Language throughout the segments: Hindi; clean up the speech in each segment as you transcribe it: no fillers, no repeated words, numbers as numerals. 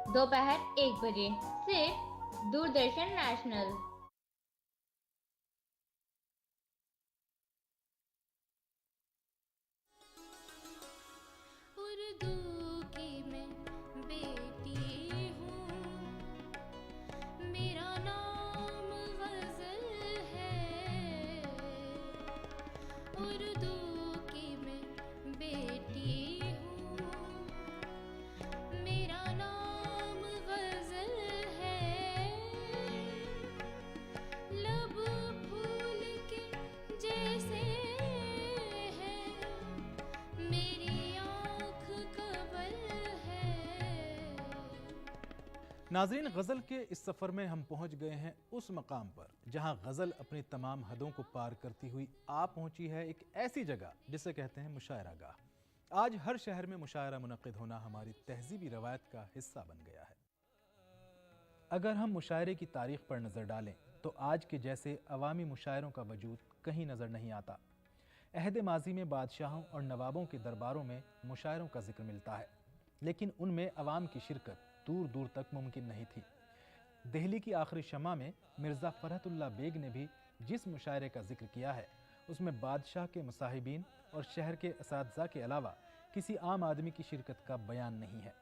दोपहर 1 बजे सिर्फ दूरदर्शन नेशनल। उर्दू की मैं बेटी हूँ, मेरा नाम गज़ल है। उर्दू की मैं बेटी हूँ, मेरा नाम गज़ल है। लब फूल के जैसे है, मेरी आँख कवल है। नाज़रीन, गज़ल के इस सफ़र में हम पहुंच गए हैं उस मकाम पर जहां गज़ल अपनी तमाम हदों को पार करती हुई आ पहुंची है एक ऐसी जगह जिसे कहते हैं मुशायरा गाह। आज हर शहर में मुशायरा मुनक़्क़िद होना हमारी तहज़ीबी रवायत का हिस्सा बन गया है। अगर हम मुशायरे की तारीख़ पर नज़र डालें तो आज के जैसे अवामी मुशायरों का वजूद कहीं नज़र नहीं आता। अहद माजी में बादशाहों और नवाबों के दरबारों में मुशायरों का जिक्र मिलता है, लेकिन उनमें अवाम की शिरकत दूर दूर तक मुमकिन नहीं थी। दिल्ली की आखिरी शमा में मिर्ज़ा फ़रहतुल्लाह बेग ने भी जिस मुशायरे का जिक्र किया है उसमें बादशाह के मुसाहिबीन और शहर के असातिज़ा के अलावा किसी आम आदमी की शिरकत का बयान नहीं है।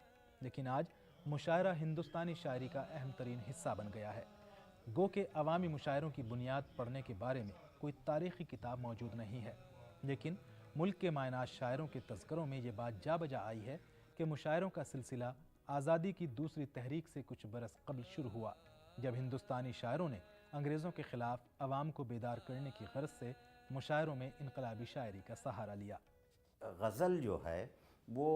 लेकिन आज मुशायरा हिंदुस्तानी शायरी का अहम तरीन हिस्सा बन गया है। गो के अवामी मुशायरों की बुनियाद पढ़ने के बारे में कोई तारीख़ी किताब मौजूद नहीं है, लेकिन मुल्क के मायनाज शायरों के तज़किरों में ये बात जा बजा आई है कि मुशायरों का सिलसिला आज़ादी की दूसरी तहरीक से कुछ बरस कबल शुरू हुआ, जब हिंदुस्तानी शायरों ने अंग्रेज़ों के ख़िलाफ़ अवाम को बेदार करने की गर्ज से मुशायरों में इनकलाबी शायरी का सहारा लिया। गज़ल जो है वो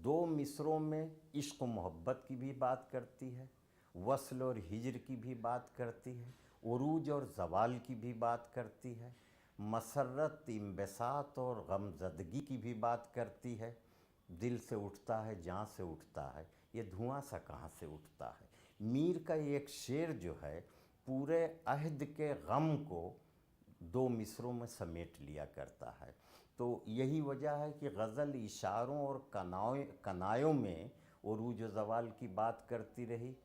दो मिसरों में इश्क मोहब्बत की भी बात करती है, वस्ल और हिजर की भी बात करती है, उरूज और ज़वाल की भी बात करती है, मसरत, इम्बसात और गमज़दगी की भी बात करती है। दिल से उठता है, जान से उठता है, ये धुआं सा कहाँ से उठता है। मीर का एक शेर जो है पूरे अहद के गम को दो मिसरों में समेट लिया करता है। तो यही वजह है कि गज़ल इशारों और कनायों में उरूज व ज़वाल की बात करती रही,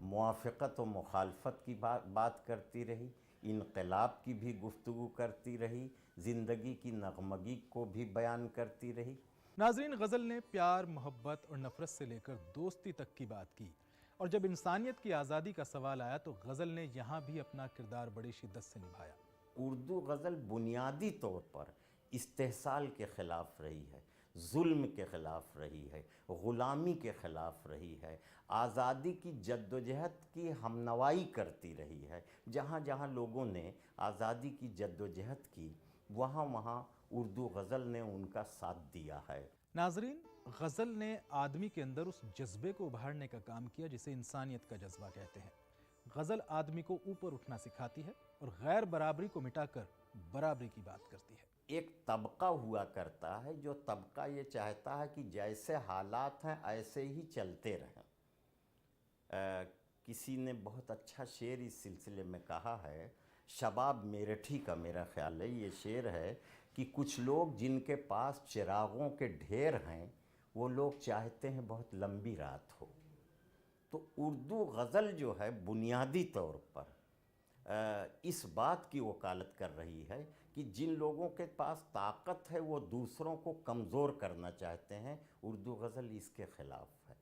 मुआफ़क़त और मुखालफत की बात करती रही, इनक़लाब की भी गुफ्तगू करती रही, ज़िंदगी की नगमगी को भी बयान करती रही। नाज़रीन, गज़ल ने प्यार, मोहब्बत और नफ़रत से लेकर दोस्ती तक की बात की, और जब इंसानियत की आज़ादी का सवाल आया तो गज़ल ने यहाँ भी अपना किरदार बड़ी शिद्दत से निभाया। उर्दू गज़ल बुनियादी तौर पर इस्तेहसाल के ख़िलाफ़ रही है, जुल्म के ख़िलाफ़ रही है, ग़ुलामी के ख़िलाफ़ रही है, आज़ादी की जद्दोजहद की हमनवाई करती रही है। जहाँ जहाँ लोगों ने आज़ादी की जद्दोजहद की वहाँ वहाँ उर्दू गज़ल ने उनका साथ दिया है। नाजरीन, गज़ल ने आदमी के अंदर उस जज्बे को उभारने का काम किया जिसे इंसानियत का जज्बा कहते हैं। गज़ल आदमी को ऊपर उठना सिखाती है और गैर बराबरी को मिटाकर बराबरी की बात करती है। एक तबका हुआ करता है जो तबका ये चाहता है कि जैसे हालात हैं ऐसे ही चलते रहें। किसी ने बहुत अच्छा शेर इस सिलसिले में कहा है, शबाब मेरठी का मेरा ख्याल है ये शेर है कि कुछ लोग जिनके पास चिरागों के ढेर हैं वो लोग चाहते हैं बहुत लंबी रात हो। तो उर्दू गज़ल जो है बुनियादी तौर पर इस बात की वकालत कर रही है कि जिन लोगों के पास ताकत है वो दूसरों को कमज़ोर करना चाहते हैं, उर्दू गज़ल इसके ख़िलाफ़ है।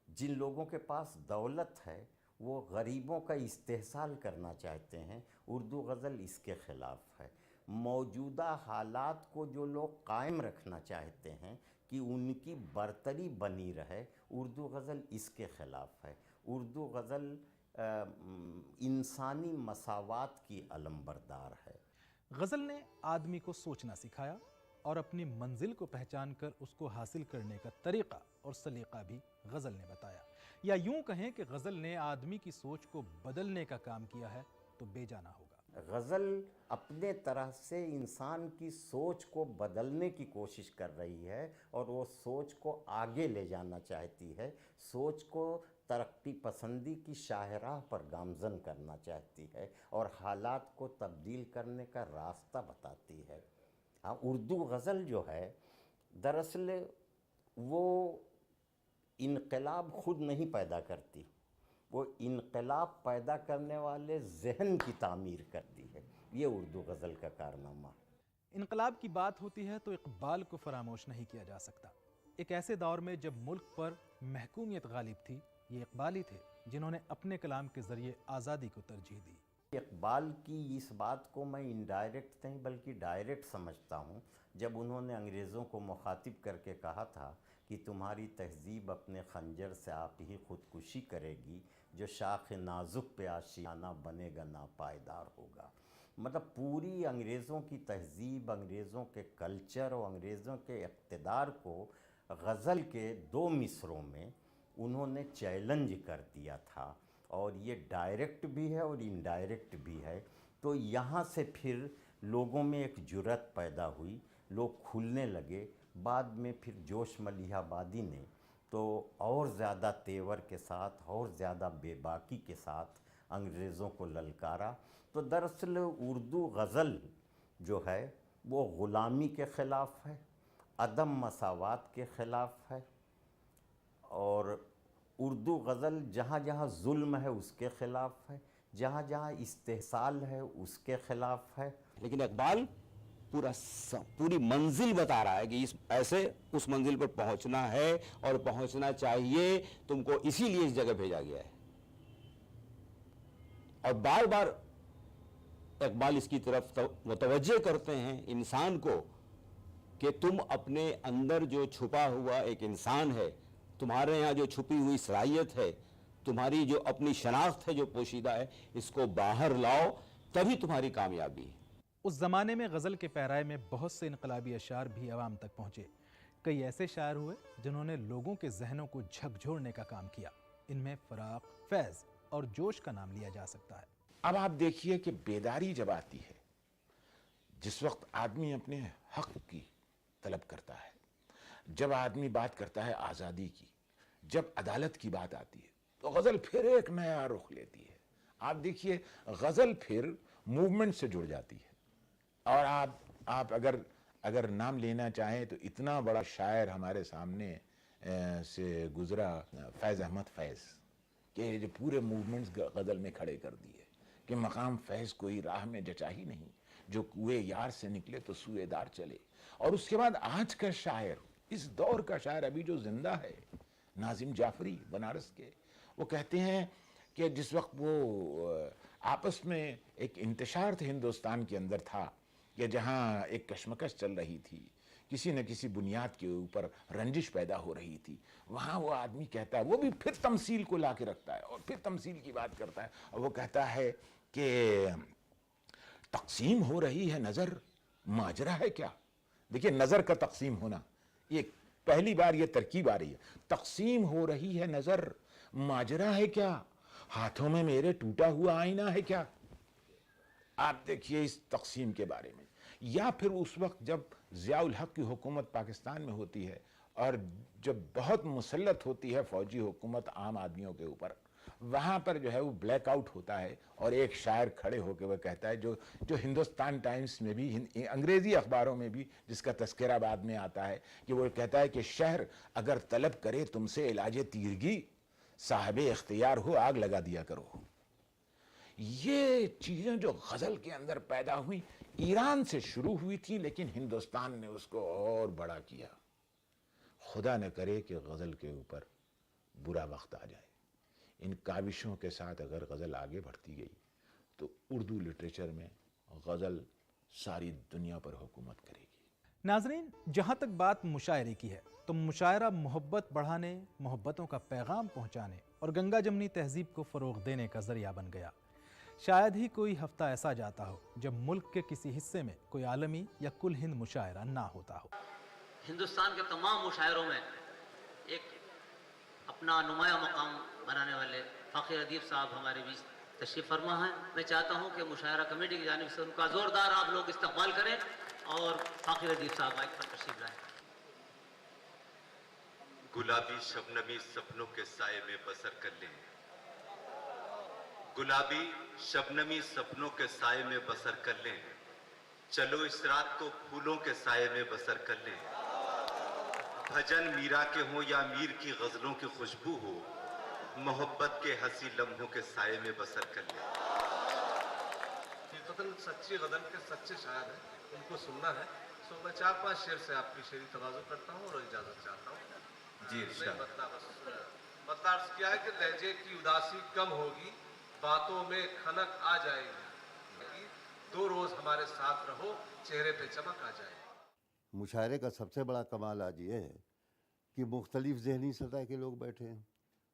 जिन लोगों के पास दौलत है वो गरीबों का इस्तेहसाल करना चाहते हैं, उर्दू गज़ल इसके ख़िलाफ़ है। मौजूदा हालात को जो लोग कायम रखना चाहते हैं कि उनकी बरतरी बनी रहे, उर्दू गज़ल इसके ख़िलाफ़ है। उर्दू गज़ल इंसानी मसावात की अलमबरदार है। गज़ल ने आदमी को सोचना सिखाया और अपनी मंजिल को पहचान कर उसको हासिल करने का तरीक़ा और सलीक़ा भी गज़ल ने बताया। या यूं कहें कि गज़ल ने आदमी की सोच को बदलने का काम किया है तो बेजाना होगा। गज़ल अपने तरह से इंसान की सोच को बदलने की कोशिश कर रही है और वो सोच को आगे ले जाना चाहती है, सोच को तरक्की पसंदी की शाहराह पर गामज़न करना चाहती है और हालात को तब्दील करने का रास्ता बताती है। हाँ, उर्दू गज़ल जो है दरअसल वो इनकलाब खुद नहीं पैदा करती, वो इनकलाब पैदा करने वाले जहन की तामीर करती है। ये उर्दू गज़ल का कारनामा है। इनकलाब की बात होती है तो इकबाल को फरामोश नहीं किया जा सकता। एक ऐसे दौर में जब मुल्क पर महकूमियत गालिब थी, ये इकबाल ही थे जिन्होंने अपने कलाम के ज़रिए आज़ादी को तरजीह दी। इकबाल की इस बात को मैं इनडायरेक्ट नहीं बल्कि डायरेक्ट समझता हूँ, जब उन्होंने अंग्रेज़ों को मुखातिब करके कहा था कि तुम्हारी तहज़ीब अपने खंजर से आप ही ख़ुदकुशी करेगी, जो शाख नाजुक पे आशियाना बनेगा नापायदार होगा। मतलब पूरी अंग्रेज़ों की तहज़ीब, अंग्रेज़ों के कल्चर और अंग्रेज़ों के इक़्तिदार को गज़ल के 2 मिसरों में उन्होंने चैलेंज कर दिया था, और ये डायरेक्ट भी है और इनडायरेक्ट भी है। तो यहाँ से फिर लोगों में एक जुर्रत पैदा हुई, लोग खुलने लगे। बाद में फिर जोश मलिहाबादी ने तो और ज़्यादा तेवर के साथ और ज़्यादा बेबाकी के साथ अंग्रेज़ों को ललकारा। तो दरअसल उर्दू गज़ल जो है वो ग़ुलामी के ख़िलाफ़ है, अदम मसावात के ख़िलाफ़ है, और उर्दू गज़ल जहाँ जहाँ जुल्म है उसके ख़िलाफ़ है, जहाँ जहाँ इस्तेहसाल है उसके ख़िलाफ़ है। लेकिन इकबाल पूरी मंजिल बता रहा है कि इस ऐसे उस मंजिल पर पहुंचना है और पहुंचना चाहिए, तुमको इसीलिए इस जगह भेजा गया है। और बार बार इकबाल इसकी तरफ मुतवज्जे करते हैं इंसान को कि तुम अपने अंदर जो छुपा हुआ एक इंसान है, तुम्हारे यहाँ जो छुपी हुई सलाहियत है, तुम्हारी जो अपनी शनाख्त है जो पोशीदा है, इसको बाहर लाओ, तभी तुम्हारी कामयाबी है। उस ज़माने में गज़ल के पैराए में बहुत से इनकलाबी अशार भी आवाम तक पहुँचे। कई ऐसे शायर हुए जिन्होंने लोगों के जहनों को झकझोरने का काम किया। इनमें फराक, फैज़ और जोश का नाम लिया जा सकता है। अब आप देखिए कि बेदारी जब आती है, जिस वक्त आदमी अपने हक की तलब करता है, जब आदमी बात करता है आज़ादी की, जब अदालत की बात आती है, तो गज़ल फिर एक नया रुख लेती है। आप देखिए गज़ल फिर मूवमेंट से जुड़ जाती है। और आप अगर नाम लेना चाहें तो इतना बड़ा शायर हमारे सामने से गुजरा फैज़ अहमद फैज़, कि जो पूरे मूवमेंट्स गज़ल में खड़े कर दिए कि मकाम फैज़ कोई राह में जचा ही नहीं, जो कुए यार से निकले तो सुएदार चले। और उसके बाद आज का शायर, इस दौर का शायर अभी जो जिंदा है, नाजिम जाफरी बनारस के, वो कहते हैं कि जिस वक्त वो आपस में एक इंतशार थे हिंदुस्तान के अंदर था, कि जहाँ एक कशमकश चल रही थी, किसी न किसी बुनियाद के ऊपर रंजिश पैदा हो रही थी, वहाँ वो आदमी कहता है, वो भी फिर तमसील को ला के रखता है और फिर तमसील की बात करता है, और वो कहता है कि तकसीम हो रही है नज़र, माजरा है क्या। देखिए नज़र का तकसीम होना, ये पहली बार ये तरकीब आ रही है। तकसीम हो रही है नज़र, माजरा है क्या, हाथों में मेरे टूटा हुआ आईना है क्या। आप देखिए इस तकसीम के बारे में। या फिर उस वक्त जब ज़ियाउल हक की हुकूमत पाकिस्तान में होती है और जब बहुत मुसल्लत होती है फ़ौजी हुकूमत आम आदमियों के ऊपर, वहाँ पर जो है वो ब्लैकआउट होता है, और एक शायर खड़े होकर वह कहता है, जो हिंदुस्तान टाइम्स में भी, अंग्रेज़ी अखबारों में भी जिसका तस्करा बाद में आता है, कि वो कहता है कि शहर अगर तलब करे तुमसे इलाजे तीरगी, साहिबे इख्तियार हो आग लगा दिया करो। ये चीज़ें जो गज़ल के अंदर पैदा हुई, ईरान से शुरू हुई थी, लेकिन हिंदुस्तान ने उसको और बड़ा किया। खुदा न करे कि गज़ल के ऊपर बुरा वक्त आ जाए। इन काविशों के साथ अगर गज़ल आगे बढ़ती गई तो उर्दू लिटरेचर में गज़ल सारी दुनिया पर हुकूमत करेगी। नाज़रीन, जहाँ तक बात मुशायरे की है तो मुशायरा मोहब्बत बढ़ाने, मोहब्बतों का पैगाम पहुँचाने और गंगा जमनी तहजीब को फ़रोग़ देने का ज़रिया बन गया। शायद ही कोई हफ्ता ऐसा जाता हो जब मुल्क के किसी हिस्से में कोई आलमी या कुल हिंद मुशायरा ना होता हो। हिंदुस्तान के तमाम मुशायरों में एक अपना नुमाया मकाम बनाने वाले फ़ाखिर अदीब साहब हमारे बीच तशरीफ़ फरमा हैं। मैं चाहता हूँ कि मुशायरा कमेटी की जानिब से उनका ज़ोरदार आप लोग इस्तक़बाल करें और फ़ाखिर अदीब साहब माइक पर तशरीफ़ लाएं। गुलाबी शबनमी सपनों के साए में बसर कर लें, गुलाबी शबनमी सपनों के साए में बसर कर लें, चलो इस रात को फूलों के साए में बसर कर लें। भजन मीरा के हो या मीर की गजलों की खुशबू हो, मोहब्बत के हंसी लम्हों के साये में बसर कर ले। हकीकतन सच्ची गजल के सच्चे शायर हैं, उनको सुनना है। सो मैं 4-5 शेर से आपकी शेरी तवाज़ु करता हूँ और इजाज़त चाहता हूँ। जी इरशाद। मतलब अर्ज़ किया है कि लहजे की उदासी कम होगी, बातों में खनक आ जाएगी, 2 रोज़ हमारे साथ रहो, चेहरे पे चमक आ जाएगी। मुशायरे का सबसे बड़ा कमाल आज ये है कि मुख्तलिफ़ ज़हनी सतह के लोग बैठे हैं,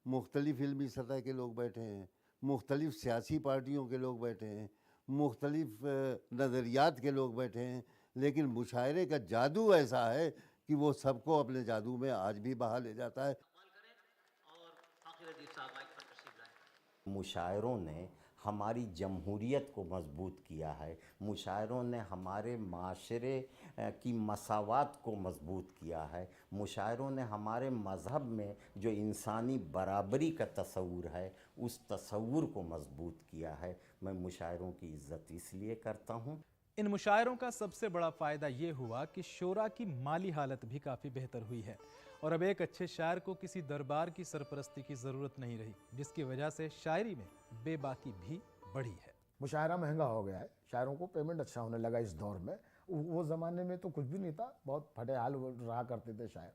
मुख्तलिफ़ इल्मी सतह के लोग बैठे हैं, मुख्तलिफ़ सियासी पार्टियों के लोग बैठे हैं, मुख्तलिफ़ नज़रियात के लोग बैठे हैं, लेकिन मुशायरे का जादू ऐसा है कि वो सबको अपने जादू में आज भी बहा ले जाता है। और फ़ाखिर अदीब साहब माइक पर तशरीफ लाएं। मुशायरों ने हमारी जमहूरियत को मजबूत किया है, मुशायरों ने हमारे माशरे की मसावात को मजबूत किया है, मुशायरों ने हमारे मज़हब में जो इंसानी बराबरी का तसव्वुर है उस तसव्वुर को मजबूत किया है। मैं मुशायरों की इज़्ज़त इसलिए करता हूँ। इन मुशायरों का सबसे बड़ा फ़ायदा ये हुआ कि शोरा की माली हालत भी काफ़ी बेहतर हुई है और अब एक अच्छे शायर को किसी दरबार की सरपरस्ती की ज़रूरत नहीं रही, जिसकी वजह से शायरी में बेबाकी भी बढ़ी है। मुशायरा महंगा हो गया है, शायरों को पेमेंट अच्छा होने लगा इस दौर में। वो ज़माने में तो कुछ भी नहीं था, बहुत फटे हाल रहा करते थे शायर,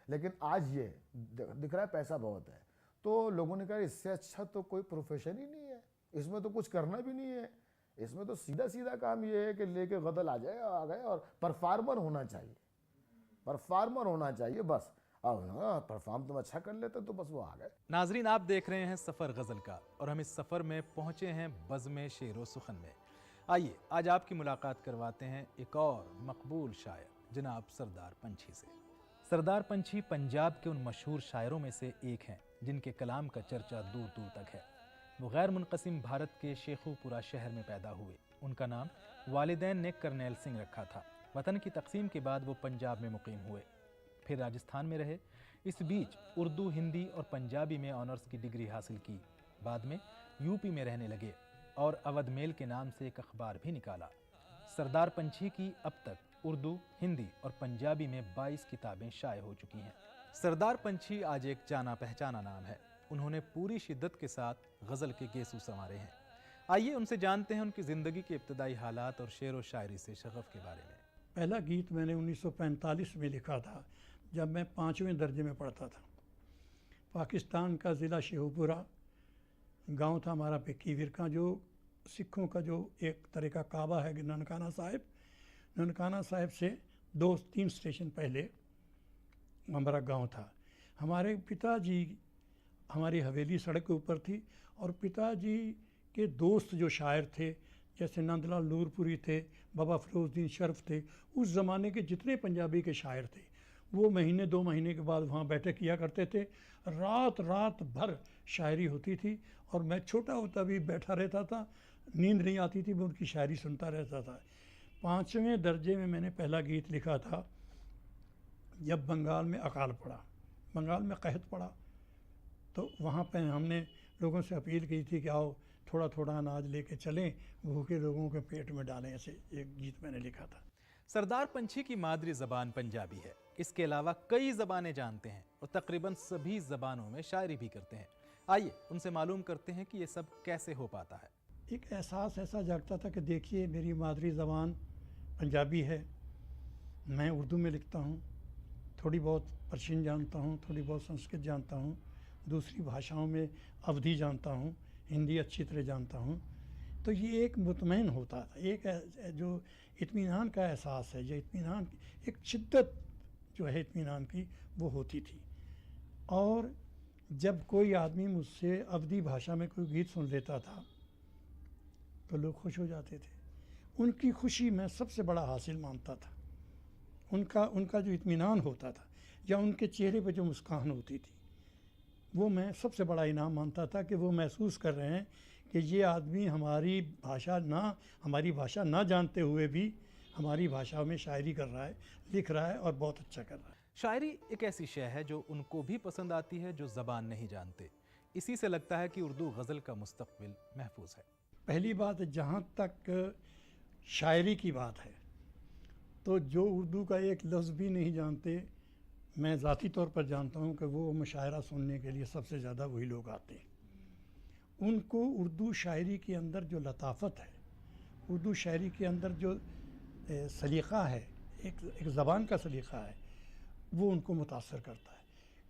लेकिन आज ये दिख रहा है पैसा बहुत है, तो लोगों ने कहा इससे अच्छा तो कोई प्रोफेशन ही नहीं है, इसमें तो कुछ करना भी नहीं है, इसमें तो सीधा सीधा काम ये है कि लेके गज़ल आ जाए, आ गए और परफार्मर होना चाहिए, परफार्मर होना चाहिए बस। अब परफॉर्म तुम अच्छा कर लेते तो बस वो आ गए। नाजरीन, आप देख रहे हैं सफ़र गज़ल का और हम इस सफ़र में पहुँचे हैं बज़्म शेर सुखन में। आइए आज आपकी मुलाकात करवाते हैं एक और मकबूल शायर जनाब सरदार पंछी से। सरदार पंछी पंजाब के उन मशहूर शायरों में से एक हैं जिनके कलाम का चर्चा दूर दूर तक है। वो गैर मुनक़सिम भारत के शेखुपुरा शहर में पैदा हुए। उनका नाम वालिदैन ने करनैल सिंह रखा था। वतन की तकसीम के बाद वो पंजाब में मुकीम हुए, फिर राजस्थान में रहे। इस बीच उर्दू, हिंदी और पंजाबी में ऑनर्स की डिग्री हासिल की। बाद में यूपी में रहने लगे और अवध मेल के नाम से एक अखबार भी निकाला। सरदार पंछी की अब तक उर्दू, हिंदी और पंजाबी में 22 किताबें शाये हो चुकी हैं। सरदार पंछी आज एक जाना पहचाना नाम है। उन्होंने पूरी शिद्दत के साथ गज़ल के गेसू संवारे हैं। आइए उनसे जानते हैं उनकी ज़िंदगी के इब्तदाई हालात और शेर व शायरी से शगफ़ के बारे में। पहला गीत मैंने 1945 में लिखा था, जब मैं 5वें दर्जे में पढ़ता था। पाकिस्तान का ज़िला शेखुपुरा गांव था हमारा पिक्की विरका, जो सिखों का जो एक तरह का काबा है ननकाना साहिब। ननकाना साहिब से 2-3 स्टेशन पहले हमारा गांव था। हमारे पिताजी, हमारी हवेली सड़क के ऊपर थी और पिताजी के दोस्त जो शायर थे जैसे नंदलाल नूरपुरी थे, बाबा फिरोज़ुद्दीन शर्फ थे, उस ज़माने के जितने पंजाबी के शायर थे वो महीने 2 महीने के बाद वहाँ बैठक किया करते थे। रात रात भर शायरी होती थी और मैं छोटा होता भी बैठा रहता था, नींद नहीं आती थी, मैं उनकी शायरी सुनता रहता था। 5वें दर्जे में मैंने पहला गीत लिखा था जब बंगाल में अकाल पड़ा, बंगाल में कहत पड़ा, तो वहाँ पे हमने लोगों से अपील की थी कि आओ थोड़ा थोड़ा अनाज लेके चलें, भूखे लोगों के पेट में डालें। ऐसे एक गीत मैंने लिखा था। सरदार पंछी की मादरी ज़बान पंजाबी है। इसके अलावा कई ज़बानें जानते हैं और तकरीबन सभी ज़बानों में शायरी भी करते हैं। आइए उनसे मालूम करते हैं कि ये सब कैसे हो पाता है। एक एहसास ऐसा जागता था कि देखिए मेरी मादरी ज़बान पंजाबी है, मैं उर्दू में लिखता हूँ, थोड़ी बहुत पर्शियन जानता हूँ, थोड़ी बहुत संस्कृत जानता हूँ, दूसरी भाषाओं में अवधी जानता हूँ, हिंदी अच्छी तरह जानता हूँ। तो ये एक मुतमईन होता था, एक जो इत्मीनान का एहसास है, जो इत्मीनान, एक शिद्दत जो है इत्मीनान की, वो होती थी। और जब कोई आदमी मुझसे अवधी भाषा में कोई गीत सुन लेता था तो लोग खुश हो जाते थे। उनकी खुशी मैं सबसे बड़ा हासिल मानता था। उनका जो इत्मीनान होता था या उनके चेहरे पे जो मुस्कान होती थी, वो मैं सबसे बड़ा इनाम मानता था कि वो महसूस कर रहे हैं कि ये आदमी हमारी भाषा ना जानते हुए भी हमारी भाषा में शायरी कर रहा है, लिख रहा है और बहुत अच्छा कर रहा है। शायरी एक ऐसी शय है जो उनको भी पसंद आती है जो ज़बान नहीं जानते। इसी से लगता है कि उर्दू गज़ल का मुस्तक़बिल महफूज है। पहली बात, जहाँ तक शायरी की बात है तो जो उर्दू का एक लफ्ज़ भी नहीं जानते मैं ज़ाती तौर पर जानता हूँ कि वो मुशायरा सुनने के लिए सबसे ज़्यादा वही लोग आते हैं। उनको उर्दू शायरी के अंदर जो लताफत है, उर्दू शायरी के अंदर जो सलीक़ा है, एक ज़बान का सलीक़ा है, वो उनको मुतासर करता है।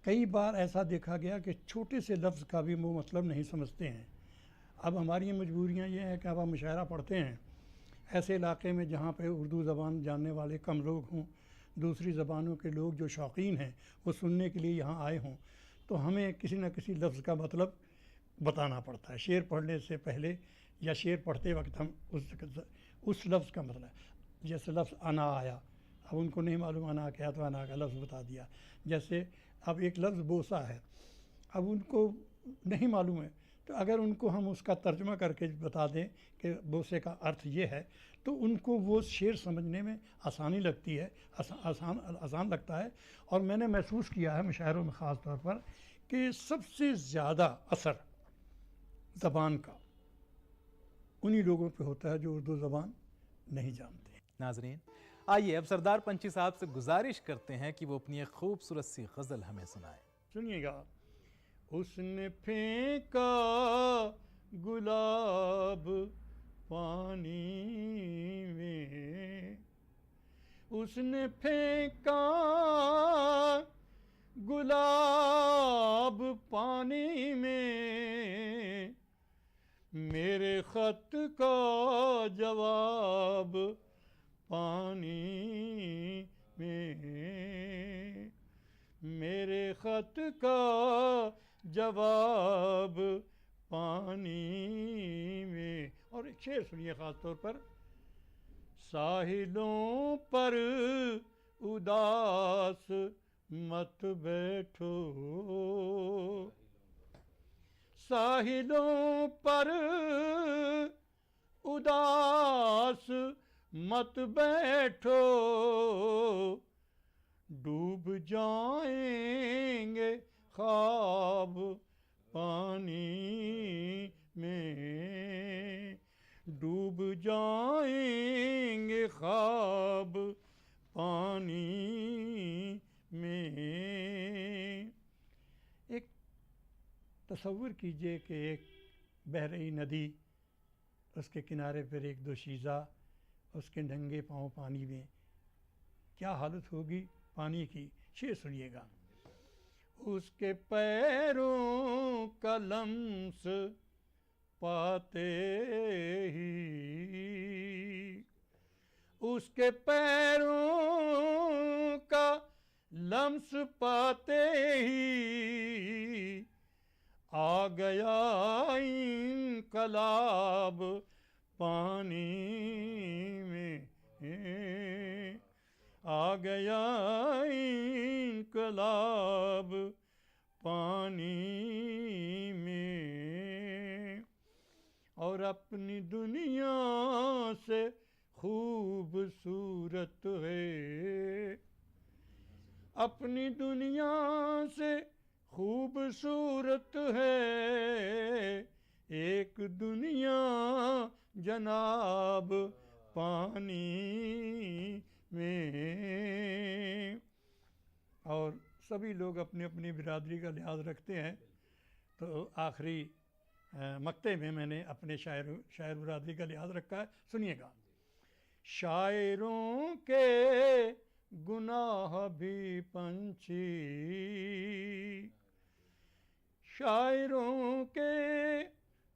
कई बार ऐसा देखा गया कि छोटे से लफ्ज़ का भी वो मतलब नहीं समझते हैं। अब हमारी मजबूरियाँ ये हैं कि अब हम मुशायरा पढ़ते हैं ऐसे इलाके में जहाँ पे उर्दू ज़बान जानने वाले कम लोग हों, दूसरी ज़बानों के लोग जो शौकीन हैं वो सुनने के लिए यहाँ आए हों, तो हमें किसी न किसी लफ्ज़ का मतलब बताना पड़ता है। शेर पढ़ने से पहले या शेर पढ़ते वक्त हम उस लफ्ज़ का मतलब, जैसे लफ्ज़ अना आया, अब उनको नहीं मालूम अना क्या, तो अना का लफ्ज़ बता दिया। जैसे अब एक लफ्ज़ बोसा है, अब उनको नहीं मालूम है, तो अगर उनको हम उसका तर्जुमा करके बता दें कि बोसे का अर्थ ये है, तो उनको वो शेर समझने में आसानी लगती है, आसान लगता है। और मैंने महसूस किया है मुशायरों में ख़ास तौर पर कि सबसे ज़्यादा असर ज़बान का उन्हीं लोगों पे होता है जो उर्दू ज़बान नहीं जानते। नाज़रीन, आइए अब सरदार पंची साहब से गुजारिश करते हैं कि वो अपनी एक खूबसूरत सी गज़ल हमें सुनाएं। सुनिएगा। उसने फेंका गुलाब पानी में, उसने फेंका गुलाब पानी में, मेरे ख़त का जवाब पानी में, मेरे ख़त का जवाब पानी में। और एक शेर सुनिए ख़ास तौर पर, साहिलों पर उदास मत बैठो, साहिलों पर उदास मत बैठो, डूब जाएंगे ख्वाब पानी में, डूब जाएंगे ख्वाब पानी में। एक तसव्वुर कीजिए कि एक बह रही नदी, उसके किनारे पर एक दोशीज़ा, उसके नंगे पाँव पानी में, क्या हालत होगी पानी की। शेर सुनिएगा। उसके पैरों का लम्स पाते ही, उसके पैरों का लम्स पाते ही, आ गया इनकलाब पानी में, आ गया इनकलाब पानी में। और अपनी दुनिया से खूबसूरत है, अपनी दुनिया से खूबसूरत है एक दुनिया जनाब पानी में। और सभी लोग अपनी अपनी बिरादरी का लिहाज रखते हैं, तो आखिरी मक्ते में मैंने अपने शायर बिरादरी का लिहाज रखा है। सुनिएगा। शायरों के गुनाह भी पंछी, शायरों के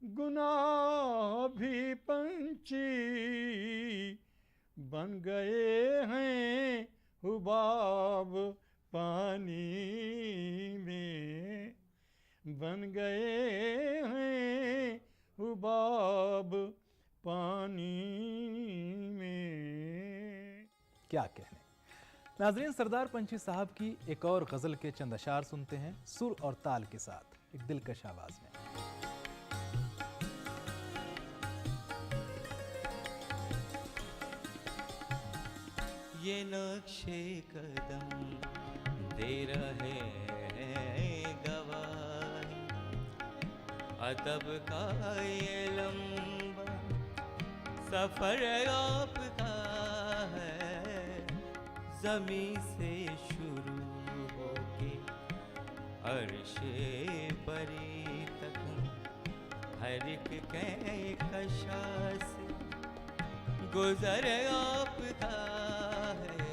गुनाह भी पंछी, बन गए हैं हुबाब पानी में, बन गए हैं हुबाब पानी में। क्या कहने। नाज़रीन, सरदार पंची साहब की एक और गज़ल के चंद अशार सुनते हैं, सुर और ताल के साथ, एक दिलकश आवाज़ में। ये नक्शे कदम दे रहे हैं गवाही, अदब का ये लंबा सफर आपका है, ज़मीं से शुरू हो अर्श बरी तक हर एक कहकशा से गुजर आपका है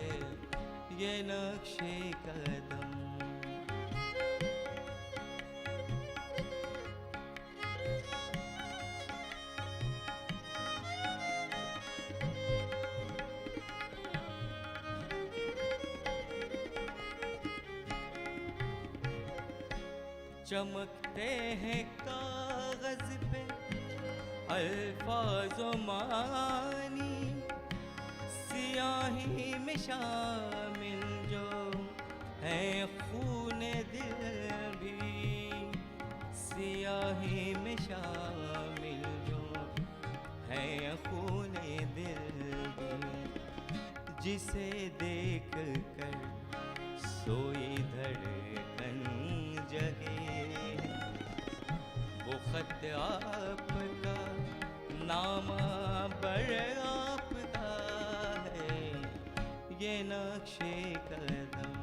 ये नक्शे कदम। चमकते हैं कागज पे अल्फाज़ो मानी, सियाही में शामिल जो है खून दिल भी, सियाही में शामिल जो है खून दिल भी, जिसे देख कर सोई धड़कन जगे, वो खत आपका नामा बर आपका है ये नक्शे कदम।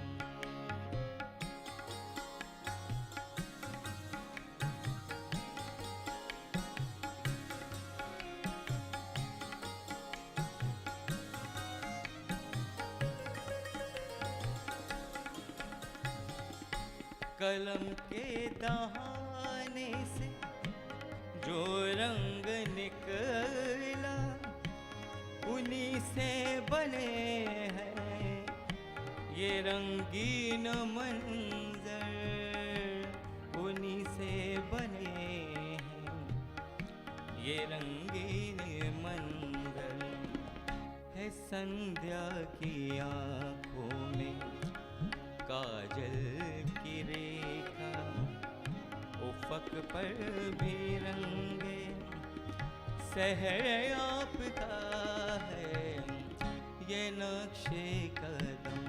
कलम के दहाने से जो रंग निकला उन्हीं से बने हैं ये रंगीन मंजर, उन्हीं से बने हैं ये रंगीन मंजर। है संध्या की आँखों में काजल की रेखा, उफक पर भी रंगे सहर आपका है ये नक्शे कदम।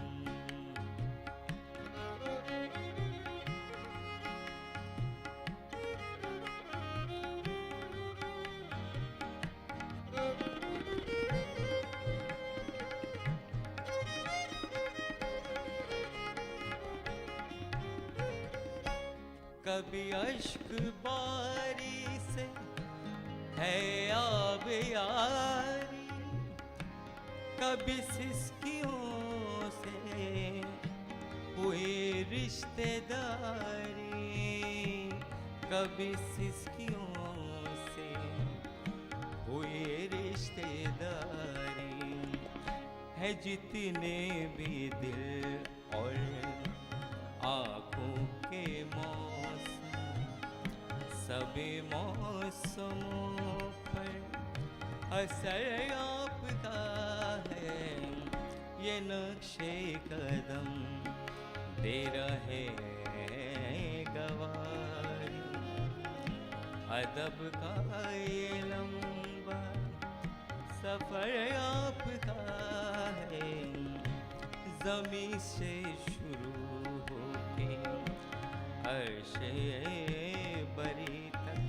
कभी अश्क बारी से है आब यारी, कभी सिसकियों से हुई रिश्तेदारी, कभी सिसकियों से हुई रिश्तेदारी। है जितने भी दिल और आँखों के सभी मौसमों पर असर आपका है ये नक्शे कदम दे रहे गवाही। अदब का ये लंबा सफर आपका है ज़मीं से शुरू होके अर्शे बरी तक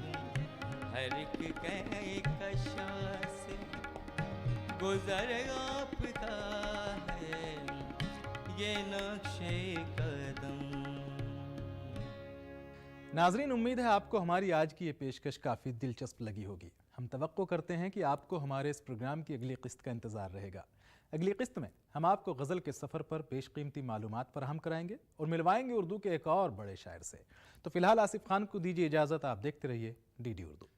हर एक कहकशा से गुजर आपका है ये नक्शे कदम। नाजरीन, उम्मीद है आपको हमारी आज की ये पेशकश काफ़ी दिलचस्प लगी होगी। हम तवक्को करते हैं कि आपको हमारे इस प्रोग्राम की अगली किस्त का इंतज़ार रहेगा। अगली किस्त में हम आपको गज़ल के सफ़र पर बेशकीमती मालूमात फराहम कराएंगे और मिलवाएंगे उर्दू के एक और बड़े शायर से। तो फिलहाल आसिफ खान को दीजिए इजाज़त। आप देखते रहिए DD उर्दू।